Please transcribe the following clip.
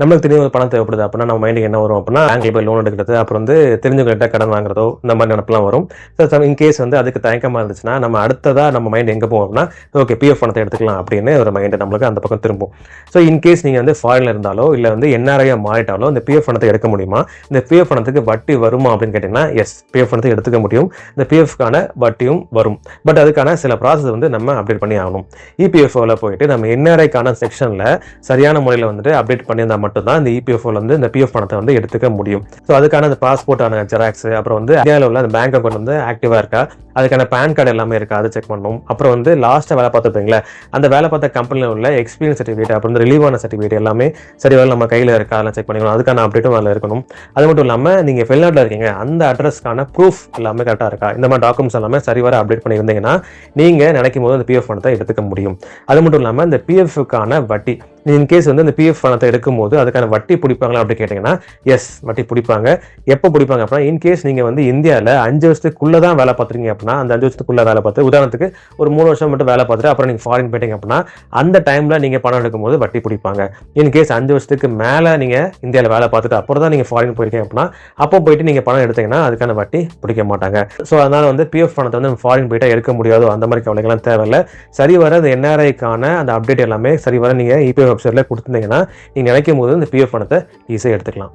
நம்மளுக்கு திடீர்னு பணம் தேவைப்படுது அப்படின்னா நம்ம மைண்டுக்கு என்ன வரும் அப்படின்னா பேங்க்ல போய் லோன் எடுக்கிறது, அப்புறம் வந்து தெரிஞ்சவங்ககிட்ட கடன் வாங்குறதோ இந்த மாதிரி நினப்பெல்லாம் வரும். ஸோ இன்கேஸ் வந்து அதுக்கு தயக்கமாக இருந்துச்சுன்னா நம்ம அடுத்ததாக நம்ம மைண்ட் எங்கே போவோம் அப்படின்னா ஓகே பிஎஃப் பணத்தை எடுத்துக்கலாம் அப்படின்னு ஒரு மைண்டு நம்மளுக்கு அந்த பக்கம் திரும்பும். ஸோ இன்கேஸ் நீங்கள் வந்து ஃபாரினில் இருந்தாலோ இல்லை வந்து என்ஆர்ஐயாக மாறிட்டாலோ இந்த பிஎஃப் பணத்தை எடுக்க முடியுமா, இந்த பிஎஃப் பணத்துக்கு வட்டி வருமா அப்படின்னு கேட்டிங்கன்னா எஸ், பிஎஃப் பணத்தை எடுத்துக்க முடியும். இந்த பிஎஃப்கான வட்டியும் வரும். பட் அதுக்கான சில ப்ராசஸ் வந்து நம்ம அப்டேட் பண்ணி ஆகணும். இபிஎஃப்ஓவில் போயிட்டு நம்ம என்ஆர்ஐக்கான செக்ஷனில் சரியான முறையில் வந்துட்டு அப்டேட் பண்ணியிருந்தால் மட்டும்தான் இந்த இபிஎஃப்ஓல வந்து இந்த பிஎஃப் பணத்தை வந்து எடுத்துக்க முடியும். ஸோ அதுக்கான அந்த பாஸ்போர்ட்டான ஜெராக்ஸ், அப்புறம் வந்து இந்தியாவில் உள்ள அந்த பேங்க் அக்கௌண்ட் வந்து ஆக்டிவா இருக்கா, அதுக்கான பேன் கார்டு எல்லாமே இருக்கா அதை செக் பண்ணணும். அப்புறம் வந்து லாஸ்ட்டாக வேலை பார்த்துருப்பீங்களா அந்த வேலை பார்த்த கம்பெனியில் உள்ள எக்ஸ்பீரியன்ஸ் சர்டிஃபிகேட், அப்புறம் வந்து ரிலீவான சர்டிஃபிகேட் எல்லாமே சரிவர நம்ம கையில் இருக்கா அதெல்லாம் செக் பண்ணிக்கணும். அதுக்கான அப்டேட்டும் அதில் இருக்கணும். அது மட்டும் இல்லாமல் நீங்கள் வெளிநாட்டில் இருக்கீங்க அந்த அட்ரஸ்க்கான ப்ரூஃப் எல்லாமே கரெக்டாக இருக்கா, இந்த மாதிரி டாக்குமெண்ட்ஸ் எல்லாமே சரிவர அப்டேட் பண்ணியிருந்தீங்கன்னா நீங்கள் நினைக்கும் போது அந்த பிஎஃப் பணத்தை எடுத்துக்க முடியும். அது மட்டும் இல்லாமல் இந்த பிஎஃப்க்கான வட்டி, இன்கேஸ் வந்து இந்த பிஎஃப் பணத்தை எடுக்கும்போது அதுக்கான வட்டி பிடிப்பாங்களா அப்படி கேட்டிங்கன்னா எஸ், வட்டி பிடிப்பாங்க. எப்போ பிடிப்பாங்க அப்படின்னா இன்கேஸ் நீங்கள் வந்து இந்தியாவில் 5 வருஷத்துக்குள்ளே தான் வேலை பார்த்துருக்கீங்க அப்படின்னா அந்த 5 வருஷத்துக்குள்ளே வேலை பார்த்து உதாரணத்துக்கு ஒரு 3 வருஷம் மட்டும் வேலை பார்த்துட்டு அப்புறம் நீங்கள் ஃபாரின் போயிட்டீங்க அப்படின்னா அந்த டைமில் நீங்கள் பணம் எடுக்கும்போது வட்டி பிடிப்பாங்க. இன்கேஸ் 5 வருஷத்துக்கு மேலே நீங்கள் இந்தியாவில் வேலை பார்த்துட்டு அப்புறம் தான் நீங்கள் ஃபாரின் போயிருக்கீங்க அப்படின்னா அப்போ போயிட்டு நீங்கள் பணம் எடுத்தீங்கன்னா அதுக்கான வட்டி பிடிக்க மாட்டாங்க. ஸோ அதனால் வந்து பிஎஃப் பணத்தை வந்து ஃபாரின் போயிட்டா எடுக்க முடியாதோ அந்த மாதிரி கவலைகள்லாம் தேவையில்லை. சரிவர அந்த என்ஆர்ஐக்கான அந்த அப்டேட் எல்லாமே சரிவர நீங்கள் இபிஎஃப் வெப்சைட்டில் கொடுத்துருந்தீங்கன்னா நீங்கள் நினைக்கும் போது இந்த பிஎஃப் பணத்தை ஈஸியாக எடுத்துக்கலாம்.